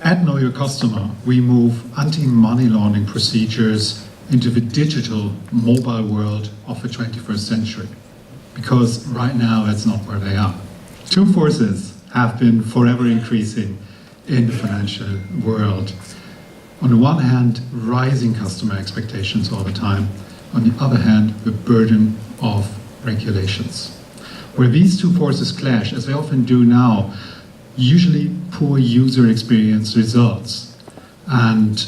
At Know Your Customer, we move anti-money laundering procedures into the digital mobile world of the 21st century. Because right now, that's not where they are. Two forces have been forever increasing in the financial world. On the one hand, rising customer expectations all the time. On the other hand, the burden of regulations. Where these two forces clash, as they often do now, usually poor user experience results. And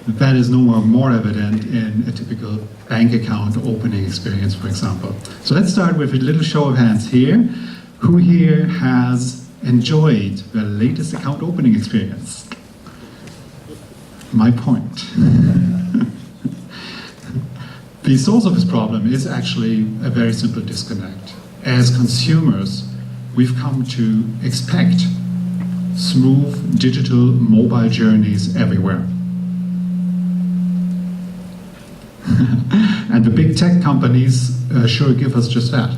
that is nowhere more evident in a typical bank account opening experience, for example. So let's start with a little show of hands here. Who here has enjoyed the latest account opening experience? My point. The source of this problem is actually a very simple disconnect. As consumers, we've come to expect smooth digital mobile journeys everywhere. And the big tech companies sure give us just that.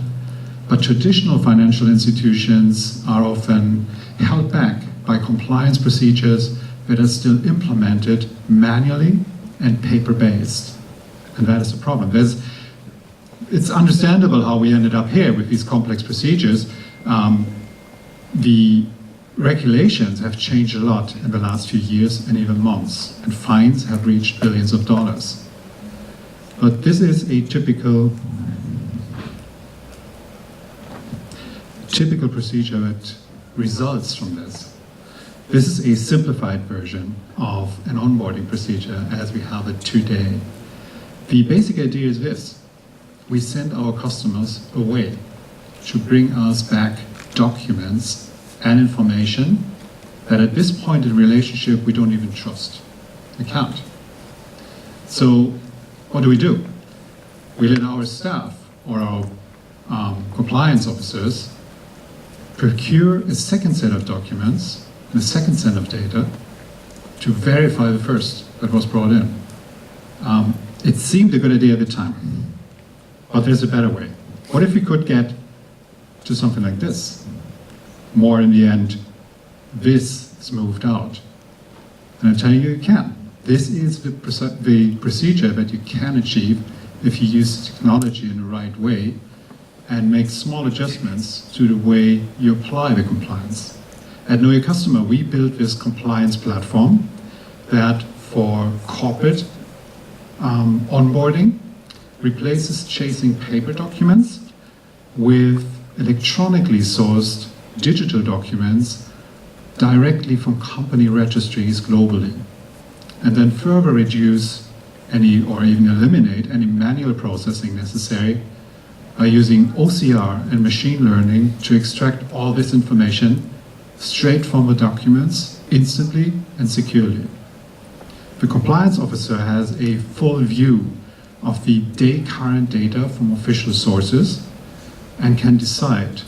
But traditional financial institutions are often held back by compliance procedures that are still implemented manually and paper-based. And that is the problem. It's understandable how we ended up here with these complex procedures. The regulations have changed a lot in the last few years and even months, and fines have reached billions of dollars. But this is a typical procedure that results from this. This is a simplified version of an onboarding procedure as we have it today. The basic idea is this. We send our customers away to bring us back documents and information that at this point in the relationship we don't even trust. We can't. So what do? We let our staff or our compliance officers procure a second set of documents and a second set of data to verify the first that was brought in. It seemed a good idea at the time, but there's a better way. What if we could get to something like this? More in the end, this smoothed out. And I'm telling you, you can. This is the procedure that you can achieve if you use technology in the right way and make small adjustments to the way you apply the compliance. At Know Your Customer, we built this compliance platform that for corporate onboarding replaces chasing paper documents with electronically sourced digital documents directly from company registries globally, and then further reduce any or even eliminate any manual processing necessary by using OCR and machine learning to extract all this information straight from the documents instantly and securely. The compliance officer has a full view of the current data from official sources and can decide.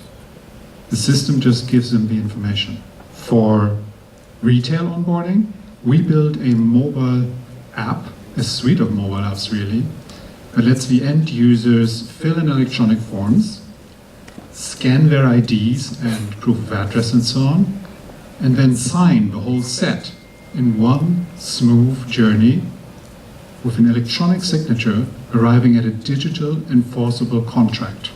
The system just gives them the information. For retail onboarding, we built a mobile app, a suite of mobile apps really, that lets the end users fill in electronic forms, scan their IDs and proof of address and so on, and then sign the whole set in one smooth journey with an electronic signature arriving at a digital enforceable contract.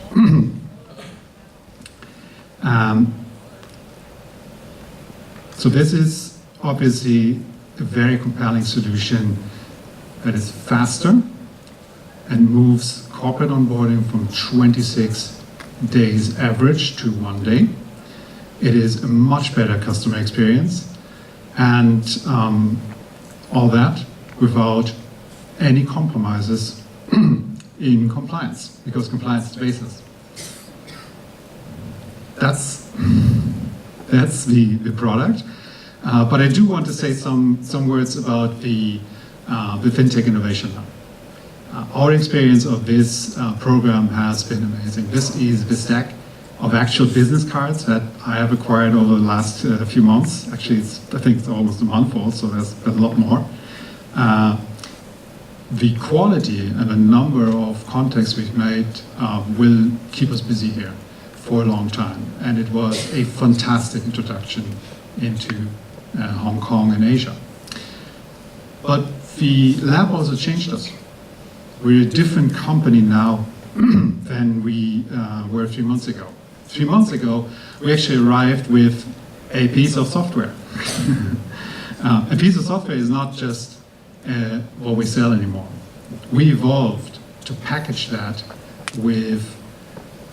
So this is obviously a very compelling solution that is faster and moves corporate onboarding from 26 days average to 1 day. It is a much better customer experience, and all that without any compromises in compliance, because compliance is the basis. That's the product. But I do want to say some words about the Fintech Innovation Lab. Our experience of this program has been amazing. This is the stack of actual business cards that I have acquired over the last few months. Actually, I think it's almost a month old, so there's a lot more. The quality and the number of contacts we've made will keep us busy here for a long time. And it was a fantastic introduction into Hong Kong and Asia. But the lab also changed us. We're a different company now than we were 3 months ago. 3 months ago, we actually arrived with a piece of software. A piece of software is not just what we sell anymore. We evolved to package that with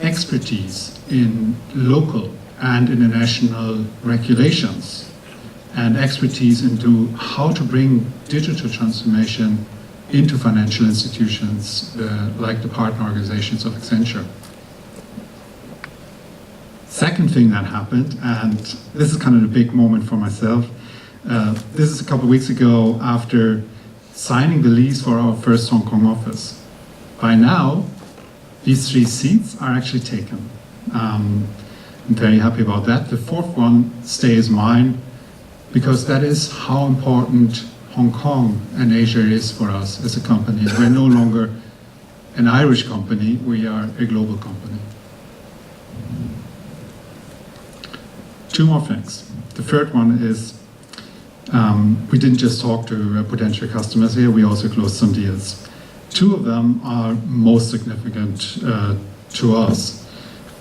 expertise in local and international regulations and expertise into how to bring digital transformation into financial institutions like the partner organizations of Accenture. Second thing that happened, and this is kind of a big moment for myself, this is a couple of weeks ago after signing the lease for our first Hong Kong office. By now, these 3 seats are actually taken. I'm very happy about that. The 4th one stays mine because that is how important Hong Kong and Asia is for us as a company. We're no longer an Irish company, we are a global company. 2 more things. The third one is we didn't just talk to potential customers here, we also closed some deals. 2 of them are most significant to us.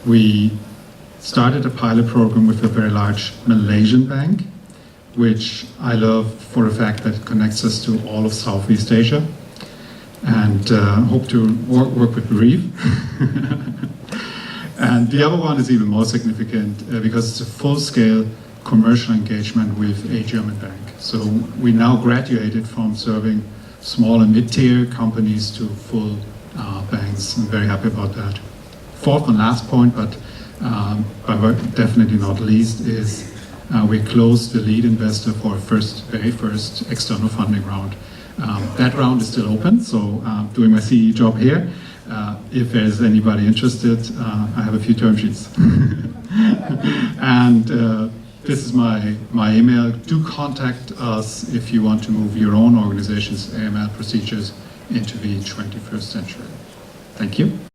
We started a pilot program with a very large Malaysian bank, which I love for the fact that it connects us to all of Southeast Asia, and hope to work with Reeve. And the other one is even more significant because it's a full-scale commercial engagement with a German bank. So we now graduated from serving small and mid-tier companies to full banks. I'm very happy about that. 4th and last point, but definitely not least, is we closed the lead investor for our very first external funding round. That round is still open, so doing my CE job here. If there's anybody interested, I have a few term sheets. And this is my email. Do contact us if you want to move your own organization's AML procedures into the 21st century. Thank you.